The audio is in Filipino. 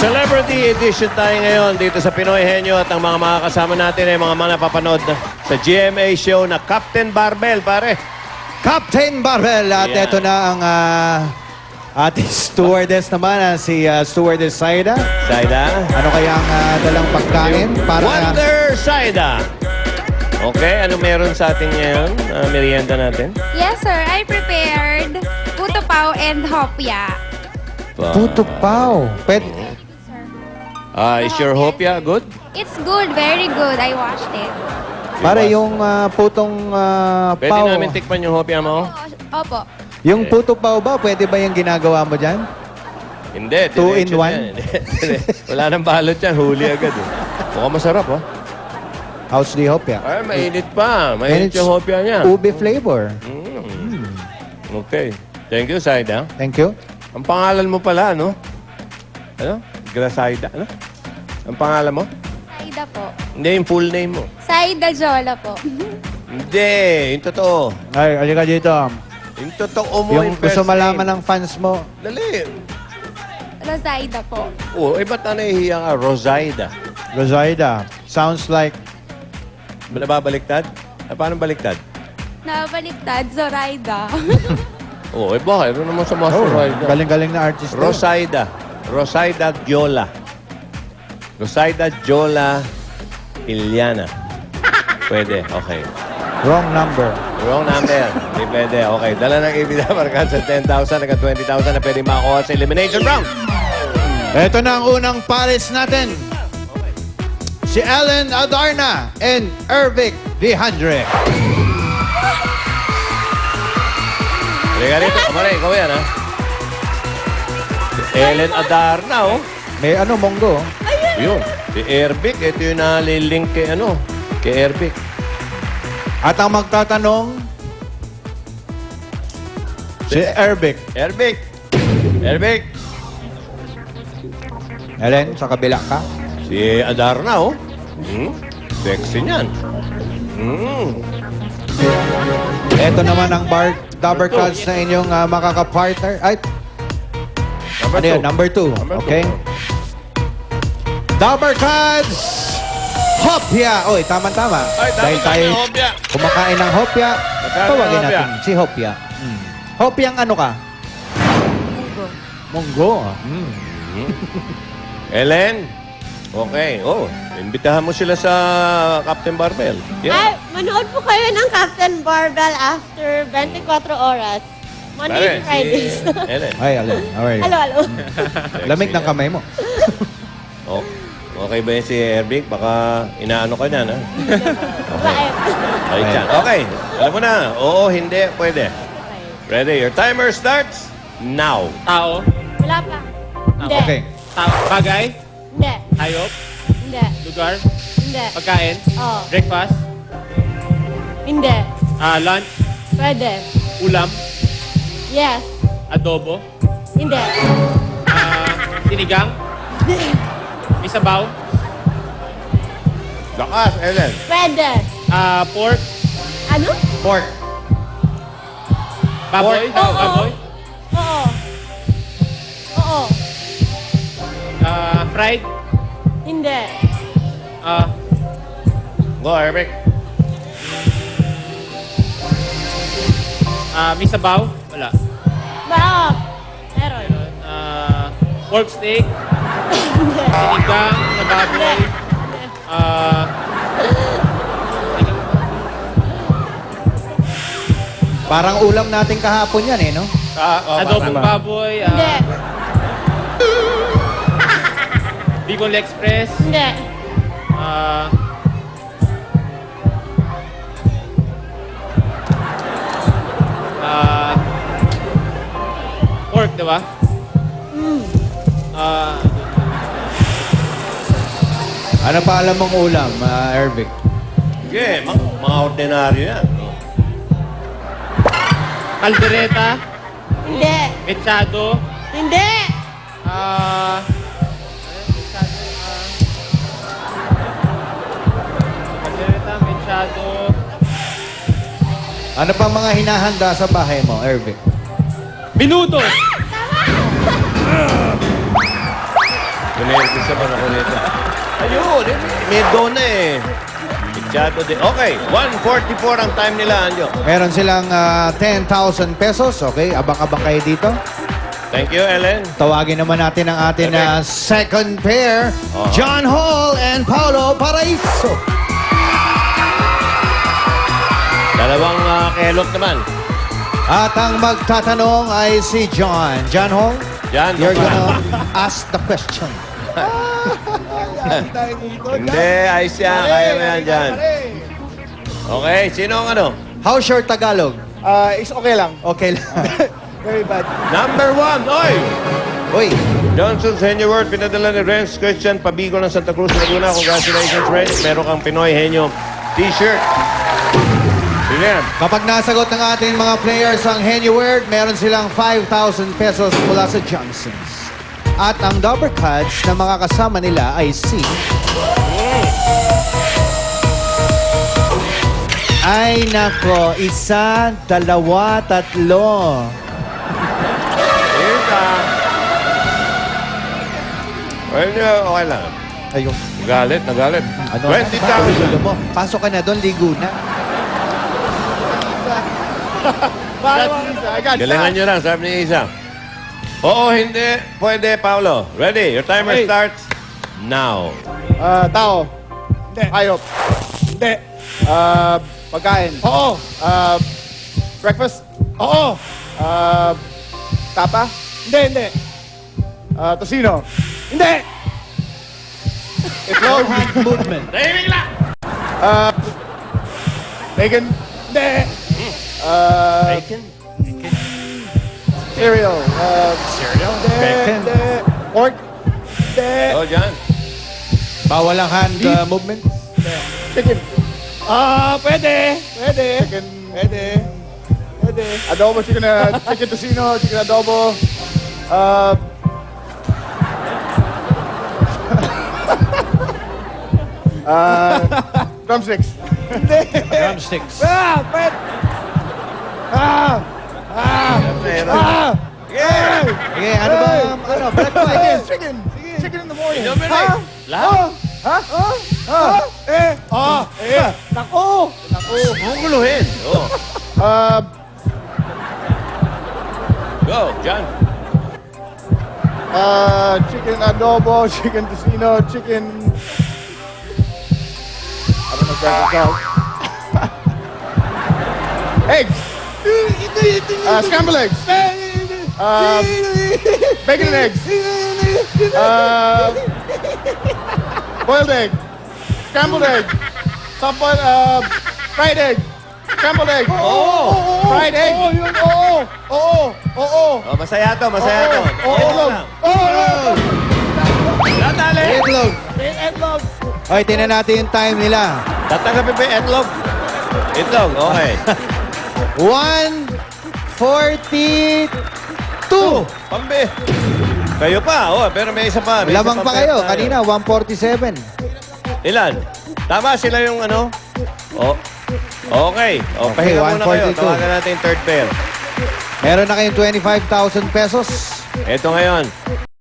Celebrity Edition tayo ngayon dito sa Pinoy Henyo at ang mga kasama natin ay mga napapanood sa GMA show na Captain Barbell, pare. Captain Barbell. At Yeah. ito na ang ating stewardess naman, si Stewardess Saida. Saida. Ano kaya ang dalang pagkain? Para Wonder Saida. Okay, ano meron sa atin ngayon? Merienda natin? Yes, sir. I prepared puto pao and hopya. Puto pao. Pwede. Is your hopya good? It's good. Very good. I washed it. Para yung putong Pwede pao. namin tikman yung hopya mo? Opo. Yung puto pao ba, pwede ba yung ginagawa mo dyan? Hindi. Two in diretso one? na yan. Wala nang balot yan. Huli agad. Mukhang masarap, oh. How's the hopya? Ay, mainit pa. And Mainit it's yung hopya niya. ube flavor. Okay. Thank you, Saida. Thank you. Ang pangalan mo pala, no? Ano? Grasaida, ano? Ang pangalan mo? Saida po. Hindi, yung full name mo. Saida Jola po. Hindi, yung totoo. Ay, alika dito. Yung totoo mo, Yung first gusto malaman name. ng fans mo. Dali. Rosaida po. Oh, ba't na nahihiya ka? Rosaida. Rosaida. Sounds like Nababaliktad? Paano baliktad? Nabaliktad, Zoraida. Bakit? Ano naman sa mga Rosaida? galing-galing na artist. Rosaida. Rosaida Giola. Rosaida Giola Iliana. Pwede, okay. Wrong number. Wrong number. Hindi pwede. Okay. Dala ng EBITDA markaan sa 10,000 hanggang 20,000 na pwede makakuha sa elimination round. Ito na ang unang pares natin. Si Ellen Adarna and Ervic Vihandre. Halika rito. Kamari, ikaw yan, ha? Si Ellen Adarna, oh. May monggo. Yun. Si Erbic, ito yung nalilink kay, kay Erbic. At ang magtatanong, si Ervic. Erbic! Erbic! Ellen, sa kabila ka. Si Adarna, oh. Sexy niyan. Ito naman ang Dabber Cards na inyong makakapartner. Ay, ano yun? Number 2. Number two. Okay. Dabber Cards! Hopya! Oy, tama-tama. Ay, tama, Dahil tayo tama, Hopya. kumakain ng Hopya, Magkano tawagin Hopya? natin si Hopya. Hopya ang ano ka? Munggo. Ellen? Okay. Oh, imbitahan mo sila sa Captain Barbell. Ay, manood po kayo ng Captain Barbell after 24 oras. Monday to Fridays. Ellen. Ay, Ellen. How are you? Hello, hello. Lamig ng kamay mo. Oh, okay ba yan si Erbic? Baka inaano ka niyan, ha? Bakit? Ay, dyan. Okay. Alam mo na. Oo, hindi. Pwede. Ready? Your timer starts now. Tao. Wala pa. Hindi. Okay. Tao. Bagay. Hindi. Hayop. Hindi. Lugar. Hindi. Pagkain. Oh. Breakfast. Hindi. Lunch. Pwede. Ulam. Yes. Adobo. Hindi. Sinigang. May sabaw. Lakas, Ellen. Pwede. Pork. Ano? Pork. Baboy. Oo. Baboy. Oo. Oo. Fried. Hindi. Go, Erbic. May sabaw. Wala. Bakit? Meron. Pork steak. Hindi. Sinigang na baboy. Parang ulam natin kahapon yan no? Adobong baboy. Hindi. Bicol Express. Hindi. Pork, di ba? Ano pa alam mong ulam, Ervic? Sige, mga ordinaryo yan. Caldereta. Hindi. Mechado. Hindi. Caldereta, mechado. Ano pa mga hinahanda sa bahay mo, Ervic? Minuto. Punervis naman ako nito. Ayun, may doon na eh. Pichado din. Okay, 1:44 ang time nila, Anjo. Meron silang 10,000 pesos. Okay, abang-abang kayo dito. Thank you, Ellen. Tawagin naman natin ang ating second pair, John Hall and Paolo Paraiso. Dalawang kelot naman. At ang magtatanong ay si John. John Hall, John, you're baba. gonna ask the question. Hindi, ayos yan. Kaya mo yan dyan. Okay, sino ang ano? How's your Tagalog? Is okay lang. Okay lang. Very bad. Number 1, oy! Uy, Johnson Henyo Word, pinadala ni Renz Christian Pabigo ng Santa Cruz, Laguna. Congratulations, Renz. Meron kang Pinoy Henyo t-shirt. Sige yan. kapag nasagot ng ating mga players ang Henny Word, meron silang 5,000 pesos mula sa Johnsons. At ang double cards na mga kasama nila ay si... Ay nako, isa, dalawa, tatlo. Here ka. Well, okay lang. Ayun. Nagalit. Ano? 20,000. mo. Pasok ka na doon, ligo na. I got Galingan nyo lang, sabi ni Isa. Oo, hindi. Pwede, Paolo. Ready? Your timer Hey. starts now. Tao. Hindi. Hayop. Hindi. Pagkain. Oo. Breakfast. Oo. Tapa. Hindi. Tosino. Hindi. Itlog. Movement. Tahimik lang! Bacon. Hindi. Bacon? Cereal. Cereal? Bacon. Hindi. Pork. Hindi. Oh, John. Bawal ang hand movement. Chicken. Pwede. Chicken. Pwede. Adobo, chicken tocino, chicken adobo. Drumsticks. Hindi. Drumsticks. Pwede. Meron. Yeah! Okay, ano ba? Ano, breakfast. Chicken. Chicken in the morning. Inumin Lahat? Naku. Guguluhin. Oh. Go, John. Chicken adobo, chicken tocino, chicken... I don't know if that's called. Eggs. Scrambled eggs. Bacon and eggs. Boiled egg. Scrambled egg. Soft-boiled, fried egg. Scrambled egg. Fried egg. Oh, masaya to. Itlog. Natali! Itlog. Itlog. Okay, tingnan natin yung time nila. Tatanggapin pa yung itlog. Itlog, okay. 1:42. Pambi. Kayo pa, pero may isa pa. May Lamang isa pa kayo. tayo. Kanina, 1:47. Ilan? Tama sila yung ano? Oh. Okay. O, Okay, pahinga muna kayo. 142. Tawagan natin yung third pair. Meron na kayong 25,000 pesos. Ito ngayon.